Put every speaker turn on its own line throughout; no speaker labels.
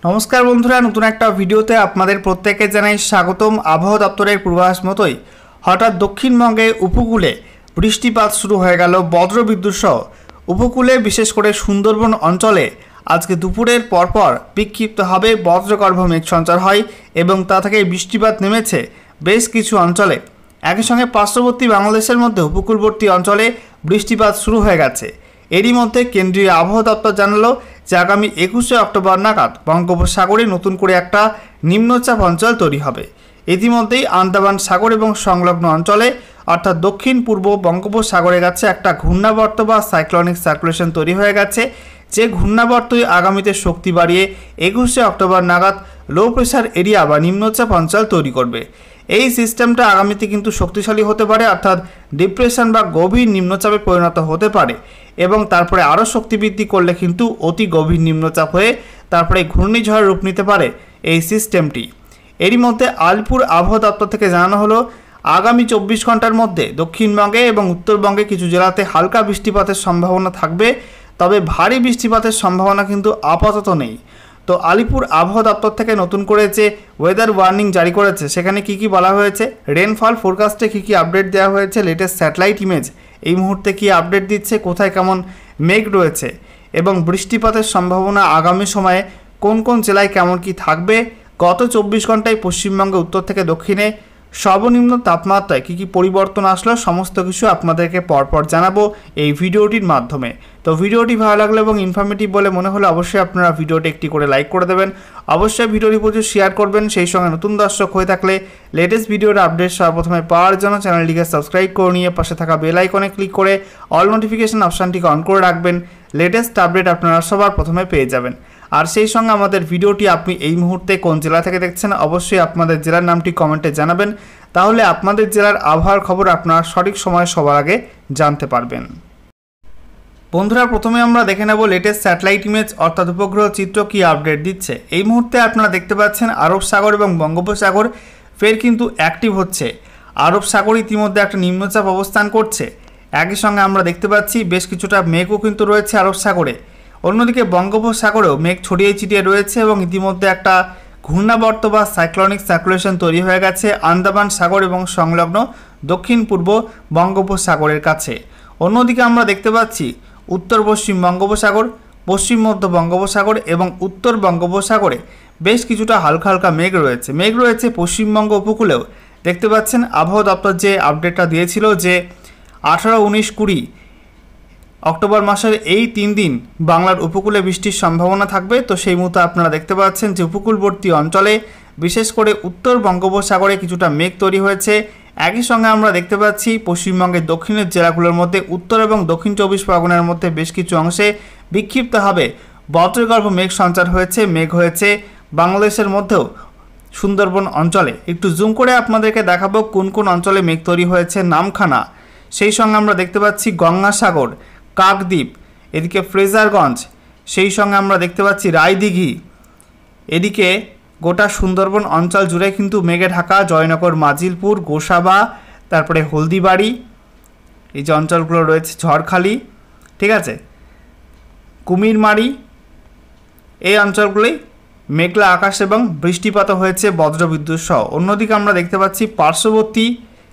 नमस्कार बंधुरा नतून एक भिडियोते आपनादेर प्रत्येके जानाई स्वागतम। आबहावा दप्तरेर पूर्वाभास मतोई हठाৎ दक्षिणबंगे उपकूले बृष्टिपात शुरू हये गेल। बज्रबिद्युत सह उपकूले विशेष करे सुंदरबन अंचले आजके दुपुरेर परपर विक्षिप्तभावे बज्रगर्भ मेघ सञ्चार हय एबं ता थेके बृष्टिपात नेमेছে बेश किछु अंचले। एकई संगे पार्श्ववर्ती बांग्लादेशेर मध्य उपकूलवर्ती अंचले बृष्टिपात शुरू हये गेছে। एरই मध्य केंद्रीय आबहावा दप्तर जानालो যে আগামী 21শে অক্টোবর নাগাদ বঙ্গোপসাগরে নতুন করে একটা নিম্নচাপ অঞ্চল তৈরি হবে। ইতিমধ্যেই আন্দামান সাগর এবং সংলগ্ন অঞ্চলে অর্থাৎ দক্ষিণ পূর্ব বঙ্গোপসাগরের কাছে একটা ঘূর্ণাবর্ত বা সাইক্লোনিক সার্কুলেশন তৈরি হয়ে গেছে, যে ঘূর্ণাবর্তই আগামীতে শক্তি বাড়িয়ে 21শে অক্টোবর নাগাদ লো প্রেসার এরিয়া বা নিম্নচাপ অঞ্চল তৈরি করবে। এই সিস্টেমটা আগামীতে কিন্তু শক্তিশালী হতে পারে, অর্থাৎ ডিপ্রেশন বা গভীর নিম্নচাপে পরিণত হতে পারে এবং তারপরে আরও শক্তি বৃদ্ধি করলে কিন্তু অতি গভীর নিম্নচাপ হয়ে তারপরে ঘূর্ণিঝড়ের রূপ নিতে পারে এই সিস্টেমটি। এরই মধ্যে আলিপুর আবহাওয়া দপ্তর থেকে জানানো হলো আগামী 24 ঘন্টার মধ্যে দক্ষিণবঙ্গে এবং উত্তরবঙ্গে কিছু জেলাতে হালকা বৃষ্টিপাতের সম্ভাবনা থাকবে, তবে ভারী বৃষ্টিপাতের সম্ভাবনা কিন্তু আপাতত নেই। তো আলিপুর আবহাওয়া দপ্তর থেকে নতুন করে যে ওয়েদার ওয়ার্নিং জারি করেছে সেখানে কি কি বলা হয়েছে, রেনফল ফোরকাস্টে কি কি আপডেট দেওয়া হয়েছে, লেটেস্ট স্যাটেলাইট ইমেজ এই মুহূর্তে কি আপডেট দিচ্ছে, কোথায় কেমন মেঘ রয়েছে এবং বৃষ্টিপাতের সম্ভাবনা আগামী সময়ে কোন কোন জেলায় কেমন কি থাকবে, গত 24 ঘন্টায় পশ্চিমবঙ্গে উত্তর থেকে দক্ষিণে সর্বনিম্ন তাপমাত্রায় কি কি পরিবর্তন আসলো সমস্ত কিছু আপনাদেরকে পরপর জানাবো এই ভিডিওটির মাধ্যমে। তো ভিডিওটি ভালো লাগলো এবং ইনফরমেটিভ বলে মনে হলে অবশ্যই আপনারা ভিডিওটি একটি করে লাইক করে দেবেন, অবশ্যই ভিডিওটি প্রচুর শেয়ার করবেন। সেই সঙ্গে নতুন দর্শক হয়ে থাকলে লেটেস্ট ভিডিওর আপডেট সর্বপ্রথমে পাওয়ার জন্য চ্যানেলটিকে সাবস্ক্রাইব করে নিয়ে পাশে থাকা বেল আইকনে ক্লিক করে অল নোটিফিকেশন অপশানটিকে অন করে রাখবেন। লেটেস্ট আপডেট আপনারা সবার প্রথমে পেয়ে যাবেন। আর সেই সঙ্গে আমাদের ভিডিওটি আপনি এই মুহূর্তে কোন জেলা থেকে দেখছেন অবশ্যই আপনাদের জেলার নামটি কমেন্টে জানাবেন, তাহলে আপনাদের জেলার আবহাওয়ার খবর আপনারা সঠিক সময়ে সবার আগে জানতে পারবেন। বন্ধুরা প্রথমে আমরা দেখে নেব লেটেস্ট স্যাটেলাইট ইমেজ অর্থাৎ উপগ্রহ চিত্র কি আপডেট দিচ্ছে। এই মুহূর্তে আপনারা দেখতে পাচ্ছেন আরব সাগর এবং বঙ্গোপসাগর ফের কিন্তু অ্যাক্টিভ হচ্ছে। আরব সাগর ইতিমধ্যে একটা নিম্নচাপ অবস্থান করছে, একই সঙ্গে আমরা দেখতে পাচ্ছি বেশ কিছুটা মেঘও কিন্তু রয়েছে আরব সাগরে। অন্যদিকে বঙ্গোপসাগরেও মেঘ ছড়িয়ে ছিটিয়ে রয়েছে এবং ইতিমধ্যে একটা ঘূর্ণাবর্ত বা সাইক্লোনিক সার্কুলেশন তৈরি হয়ে গেছে আন্দামান সাগর এবং সংলগ্ন দক্ষিণ পূর্ব বঙ্গোপসাগরের কাছে। অন্যদিকে আমরা দেখতে পাচ্ছি উত্তর পশ্চিম বঙ্গোপসাগর, পশ্চিম মধ্য বঙ্গোপসাগর এবং উত্তর বঙ্গোপসাগরে বেশ কিছুটা হালকা হালকা মেঘ রয়েছে পশ্চিমবঙ্গ উপকূলেও। দেখতে পাচ্ছেন আবহাওয়া দপ্তর যে আপডেটটা দিয়েছিল যে 18, 19, 20 অক্টোবর মাসের এই 3 দিন বাংলার উপকূলে বৃষ্টির সম্ভাবনা থাকবে। তো সেই মতো আপনারা দেখতে পাচ্ছেন যে উপকূলবর্তী অঞ্চলে বিশেষ করে উত্তর বঙ্গোপসাগরে কিছুটা মেঘ তৈরি হয়েছে। একই সঙ্গে আমরা দেখতে পাচ্ছি পশ্চিমবঙ্গের দক্ষিণের জেলাগুলোর মধ্যে উত্তর এবং দক্ষিণ 24 পরগনার মধ্যে বেশ কিছু অংশে বিক্ষিপ্তভাবে বজ্রগর্ভ মেঘ সঞ্চার হয়েছে, মেঘ হয়েছে বাংলাদেশের মধ্যেও সুন্দরবন অঞ্চলে। একটু জুম করে আপনাদেরকে দেখাবো কোন কোন অঞ্চলে মেঘ তৈরি হয়েছে নামখানা, সেই সঙ্গে আমরা দেখতে পাচ্ছি গঙ্গাসাগর, কাকদ্বীপ, এদিকে ফ্রেজারগঞ্জ, সেই সঙ্গে আমরা দেখতে পাচ্ছি রায়দিঘি, এদিকে গোটা সুন্দরবন অঞ্চল জুড়ে কিন্তু মেঘে ঢাকা, জয়নগর, মাজিলপুর, গোসাবা, তারপরে হলদিবাড়ি এই যে অঞ্চলগুলো রয়েছে, ঝড়খালি, ঠিক আছে, কুমিরমারি, এই অঞ্চলগুলোই মেঘলা আকাশ এবং বৃষ্টিপাত হয়েছে বজ্রবিদ্যুৎ সহ। অন্যদিকে আমরা দেখতে পাচ্ছি পার্শ্ববর্তী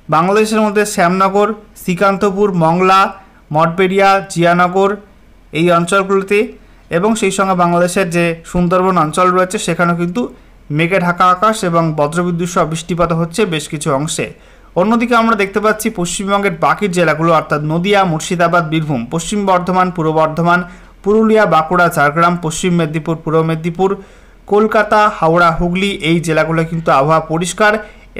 বাংলাদেশের মধ্যে শ্যামনগর, শ্রীকান্তপুর, মংলা, মঠবেড়িয়া, জিয়ানগর এই অঞ্চলগুলোতে এবং সেই সঙ্গে বাংলাদেশের যে সুন্দরবন অঞ্চল রয়েছে সেখানেও কিন্তু মেঘে ঢাকা আকাশ এবং বজ্রবিদ্যুৎ সহ বৃষ্টিপাত হচ্ছে বেশ কিছু অংশে। অন্যদিকে আমরা দেখতে পাচ্ছি পশ্চিমবঙ্গের বাকি জেলাগুলো অর্থাৎ নদিয়া, মুর্শিদাবাদ, বীরভূম, পশ্চিম বর্ধমান, পূর্ব বর্ধমান, পুরুলিয়া, বাঁকুড়া, ঝাড়গ্রাম, পশ্চিম মেদিনীপুর, পূর্ব মেদিনীপুর, কলকাতা, হাওড়া, হুগলি এই জেলাগুলো কিন্তু আবহাওয়া পরিষ্কার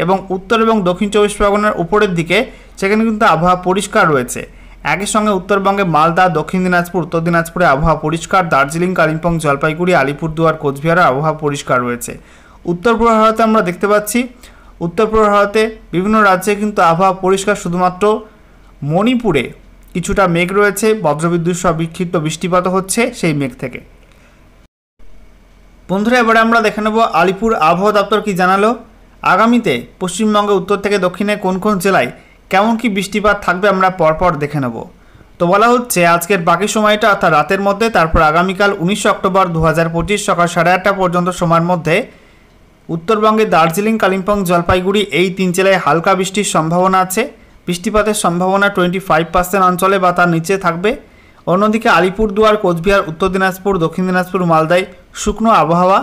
এবং উত্তর এবং দক্ষিণ 24 পরগনার উপরের দিকে সেখানে কিন্তু আবহাওয়া পরিষ্কার রয়েছে। একই সঙ্গে উত্তরবঙ্গে মালদা, দক্ষিণ দিনাজপুর, উত্তর দিনাজপুরে আবহাওয়া পরিষ্কার, দার্জিলিং, কালিম্পং, জলপাইগুড়ি, আলিপুরদুয়ার, কোচবিহারে আবহাওয়া পরিষ্কার রয়েছে। উত্তর পূর্ব ভারতে আমরা দেখতে পাচ্ছি উত্তর পূর্ব ভারতে বিভিন্ন রাজ্যে কিন্তু আবহাওয়া পরিষ্কার, শুধুমাত্র মণিপুরে কিছুটা মেঘ রয়েছে, বজ্রবিদ্যুৎ সহ বিক্ষিপ্ত বৃষ্টিপাত হচ্ছে সেই মেঘ থেকে। বন্ধুরা এবারে আমরা দেখে নেব আলিপুর আবহাওয়া দপ্তর কি জানালো। আগামীতে পশ্চিমবঙ্গে উত্তর থেকে দক্ষিণে কোন কোন জেলায় কেমন কি বৃষ্টিপাত থাকবে আমরা পরপর দেখে নেব। তো বলা হচ্ছে আজকের বাকি সময়টা অর্থাৎ রাতের মধ্যে, তারপর আগামীকাল 19 অক্টোবর 2025 সকাল 8:30 পর্যন্ত সময়ের মধ্যে উত্তরবঙ্গের দার্জিলিং, কালিম্পং, জলপাইগুড়ি এই 3 জেলায় হালকা বৃষ্টির সম্ভাবনা আছে। বৃষ্টিপাতের সম্ভাবনা 25% অঞ্চলে বা তার নিচে থাকবে। অন্যদিকে আলিপুরদুয়ার, কোচবিহার, উত্তর দিনাজপুর, দক্ষিণ দিনাজপুর, মালদায় শুকনো আবহাওয়া।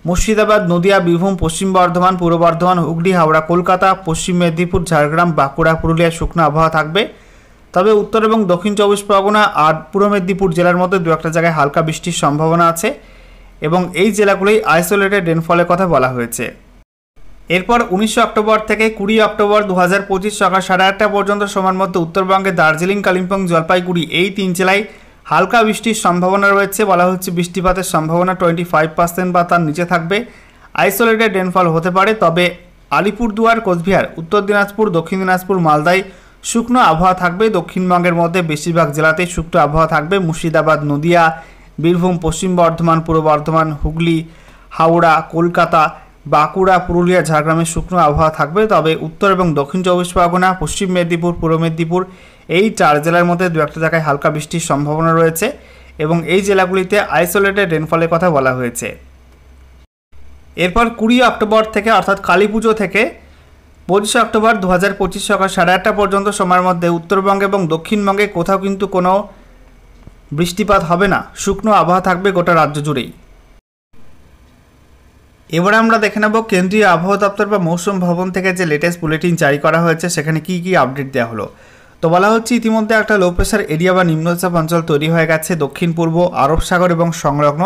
মুর্শিদাবাদ, নদিয়া, বীরভূম, পশ্চিম বর্ধমান, পূর্ব বর্ধমান, হুগলি, হাওড়া, কলকাতা, পশ্চিম মেদিনীপুর, ঝাড়গ্রাম, বাঁকুড়া, পুরুলিয়ায় শুকনো আবহাওয়া থাকবে। তবে উত্তর এবং দক্ষিণ 24 পরগনা আর পূর্ব মেদিনীপুর জেলার মধ্যে দু একটা জায়গায় হালকা বৃষ্টির সম্ভাবনা আছে এবং এই জেলাগুলোই আইসোলেটেড রেনফলের কথা বলা হয়েছে। এরপর 19 অক্টোবর থেকে 20 অক্টোবর 2025 সকাল 8:30 পর্যন্ত সময়ের মধ্যে উত্তরবঙ্গে দার্জিলিং, কালিম্পং, জলপাইগুড়ি এই 3 জেলায় হালকা বৃষ্টির সম্ভাবনা রয়েছে। বলা হচ্ছে বৃষ্টিপাতের সম্ভাবনা 25% বা তার নিচে থাকবে। আইসোলেটেড রেনফল হতে পারে। তবে আলিপুরদুয়ার, কোচবিহার, উত্তর দিনাজপুর, দক্ষিণ দিনাজপুর, মালদায় শুকনো আবহাওয়া থাকবে। দক্ষিণবঙ্গের মধ্যে বেশিরভাগ জেলাতেই শুকনো আবহাওয়া থাকবে। মুর্শিদাবাদ, নদিয়া, বীরভূম, পশ্চিম বর্ধমান, পূর্ব বর্ধমান, হুগলি, হাওড়া, কলকাতা, বাঁকুড়া, পুরুলিয়া, ঝাড়গ্রামে শুকনো আবহাওয়া থাকবে। তবে উত্তর এবং দক্ষিণ 24 পরগনা, পশ্চিম মেদিনীপুর, পূর্ব মেদিনীপুর এই 4 জেলার মধ্যে দু একটা জায়গায় হালকা বৃষ্টির সম্ভাবনা রয়েছে এবং এই জেলাগুলিতে আইসোলেটেড রেনফলের কথা বলা হয়েছে। এরপর 20 অক্টোবর থেকে অর্থাৎ কালী পুজো থেকে 25 অক্টোবর 2025 সকাল 8:30 পর্যন্ত সময়ের মধ্যে উত্তরবঙ্গে এবং দক্ষিণবঙ্গে কোথাও কিন্তু কোনো বৃষ্টিপাত হবে না। শুকনো আবহাওয়া থাকবে গোটা রাজ্য জুড়েই। এবারে আমরা দেখে নেব কেন্দ্রীয় আবহাওয়া দপ্তর বা মৌসুম ভবন থেকে যে লেটেস্ট বুলেটিন জারি করা হয়েছে সেখানে কি কি আপডেট দেওয়া হলো। তো বলা হচ্ছে ইতিমধ্যে একটা লো প্রেশার এরিয়া বা নিম্নচাপ অঞ্চল তৈরি হয়ে গেছে দক্ষিণ পূর্ব আরব সাগর এবং সংলগ্ন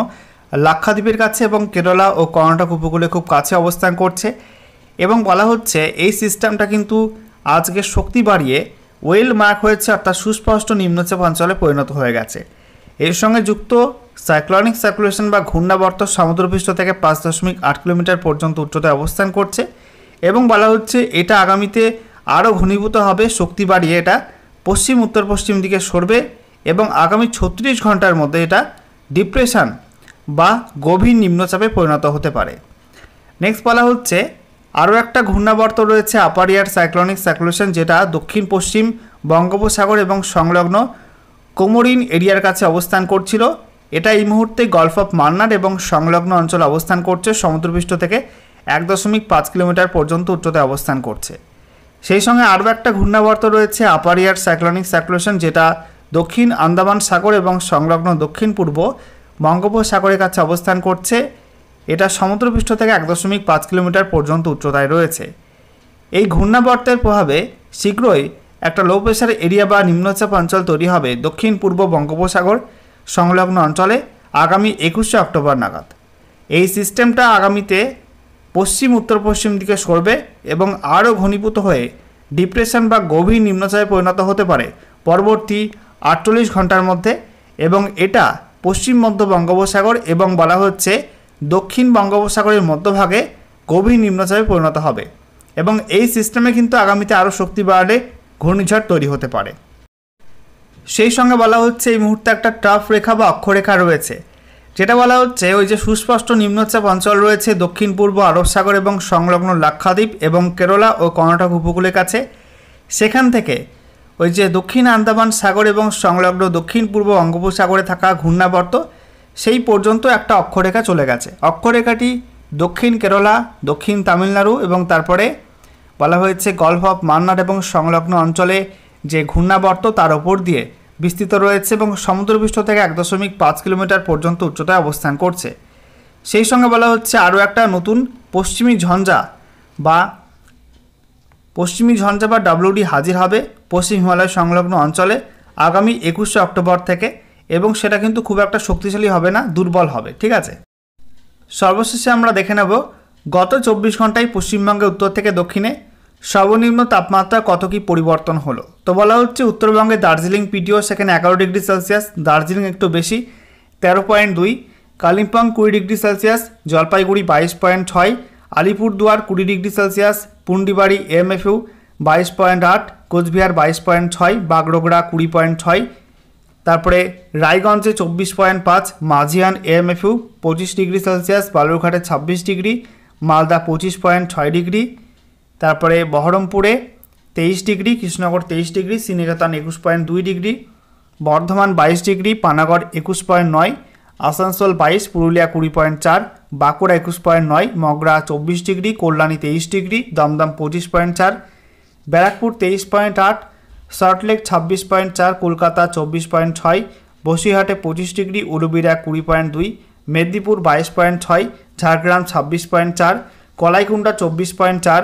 লাক্ষাদ্বীপের কাছে এবং কেরালা ও কর্ণাটক উপকূলে খুব কাছে অবস্থান করছে এবং বলা হচ্ছে এই সিস্টেমটা কিন্তু আজকে শক্তি বাড়িয়ে ওয়েল মার্ক হয়েছে অর্থাৎ সুস্পষ্ট নিম্নচাপ অঞ্চলে পরিণত হয়ে গেছে। এর সঙ্গে যুক্ত সাইক্লোনিক সার্কুলেশন বা ঘূর্ণাবর্ত সমুদ্রপৃষ্ঠ থেকে 5.8 কিলোমিটার পর্যন্ত উচ্চতায় অবস্থান করছে এবং বলা হচ্ছে এটা আগামীতে আরও ঘনীভূত হবে। শক্তি বাড়িয়ে এটা পশ্চিম উত্তর পশ্চিম দিকে সরবে এবং আগামী 36 ঘন্টার মধ্যে এটা ডিপ্রেশন বা গভীর নিম্নচাপে পরিণত হতে পারে। নেক্সট বলা হচ্ছে আরও একটা ঘূর্ণাবর্ত রয়েছে আপার এয়ার সাইক্লোনিক সার্কুলেশন, যেটা দক্ষিণ পশ্চিম বঙ্গোপসাগর এবং সংলগ্ন কোমোরিন এরিয়ার কাছে অবস্থান করছিল। এটা এই মুহূর্তে গলফ অফ মান্নার এবং সংলগ্ন অঞ্চলে অবস্থান করছে। সমুদ্রপৃষ্ঠ থেকে 1.5 কিলোমিটার পর্যন্ত উচ্চতায় অবস্থান করছে। সেই সঙ্গে আরও একটা ঘূর্ণাবর্ত রয়েছে আপার এয়ার সাইক্লোনিক সার্কুলেশন, যেটা দক্ষিণ আন্দামান সাগর এবং সংলগ্ন দক্ষিণ পূর্ব বঙ্গোপসাগরের কাছে অবস্থান করছে। এটা সমুদ্রপৃষ্ঠ থেকে 1.5 কিলোমিটার পর্যন্ত উচ্চতায় রয়েছে। এই ঘূর্ণাবর্তের প্রভাবে শীঘ্রই একটা লো প্রেশার এরিয়া বা নিম্নচাপ অঞ্চল তৈরি হবে দক্ষিণ পূর্ব বঙ্গোপসাগর সংলগ্ন অঞ্চলে আগামী 21 অক্টোবর নাগাদ। এই সিস্টেমটা আগামীতে পশ্চিম উত্তর পশ্চিম দিকে সরবে এবং আরও ঘনীভূত হয়ে ডিপ্রেশন বা গভীর নিম্নচাপে পরিণত হতে পারে পরবর্তী 48 ঘন্টার মধ্যে এবং এটা পশ্চিম মধ্য বঙ্গোপসাগর এবং বলা হচ্ছে দক্ষিণ বঙ্গোপসাগরের মধ্যভাগে গভীর নিম্নচাপে পরিণত হবে এবং এই সিস্টেমে কিন্তু আগামীতে আরও শক্তি বাড়লে ঘূর্ণিঝড় তৈরি হতে পারে। সেই সঙ্গে বলা হচ্ছে এই মুহূর্তে একটা ট্রাফ রেখা বা অক্ষরেখা রয়েছে, যেটা বলা হচ্ছে ওই যে সুস্পষ্ট নিম্নচাপ অঞ্চল রয়েছে দক্ষিণ পূর্ব আরব সাগর এবং সংলগ্ন লাক্ষাদ্বীপ এবং কেরালা ও কর্ণাটক উপকূলের কাছে, সেখান থেকে ওই যে দক্ষিণ আন্দামান সাগর এবং সংলগ্ন দক্ষিণ পূর্ব বঙ্গোপসাগরে থাকা ঘূর্ণাবর্ত সেই পর্যন্ত একটা অক্ষরেখা চলে গেছে। অক্ষরেখাটি দক্ষিণ কেরালা, দক্ষিণ তামিলনাড়ু এবং তারপরে বলা হয়েছে গলফ অফ মান্নার এবং সংলগ্ন অঞ্চলে যে ঘূর্ণাবর্ত তার ওপর দিয়ে বিস্তৃত রয়েছে এবং সমুদ্রপৃষ্ঠ থেকে 1.5 কিলোমিটার পর্যন্ত উচ্চতায় অবস্থান করছে। সেই সঙ্গে বলা হচ্ছে আরও একটা নতুন পশ্চিমী ঝঞ্ঝা বা WD হাজির হবে পশ্চিম হিমালয় সংলগ্ন অঞ্চলে আগামী 21 অক্টোবর থেকে এবং সেটা কিন্তু খুব একটা শক্তিশালী হবে না, দুর্বল হবে। ঠিক আছে, সর্বশেষে আমরা দেখে নেব গত 24 ঘন্টায় পশ্চিমবঙ্গে উত্তর থেকে দক্ষিণে সর্বনিম্ন তাপমাত্রা কত কি পরিবর্তন হলো। তো বলা হচ্ছে উত্তরবঙ্গে দার্জিলিং পিটিও সেখানে 11 ডিগ্রি সেলসিয়াস, দার্জিলিং একটু বেশি 13.2, Kalimpong 20 degree Celsius, Jalpaiguri 22.6, Alipurduar 20 degree Celsius, Pundibari AMFU 22.8, Cooch Behar 22.6, Bagdogra 20.6, তারপরে রায়গঞ্জে 24.5, মাঝিয়ান এএমএফইউ 25 ডিগ্রি সেলসিয়াস, বালুরঘাটে 26 ডিগ্রি, মালদা 25.6 ডিগ্রি, তারপরে বহরমপুরে 23 degree, Krishnanagar 23 degree, Sriniketan 21.2 degree, Bardhaman 22 degree, Panagarh 21.9, Asansol 22, Purulia 20.4, Bankura 21.9, Mogra 24 degree, Kalyani 23 degree, Dum Dum 25.4, Barrackpore 23.8, Salt Lake 26.4, Kolkata 24.6, বসিরহাটে 25 degree, Uluberia 20.2, Medinipur 22.6, Jhargram 26.4, Kalaikunda 24.4,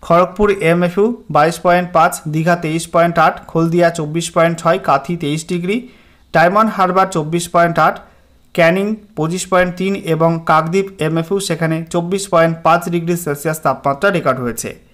Kharagpur MFU 22.5, Digha 23.8, হলদিয়া 24.6, কাথি 23 ডিগ্রি, ডায়মন্ড হারবার 24.8, ক্যানিং 25.3 এবং কাকদ্বীপ এমএফইউ সেখানে 24.5 ডিগ্রি সেলসিয়াস তাপমাত্রা রেকর্ড হয়েছে।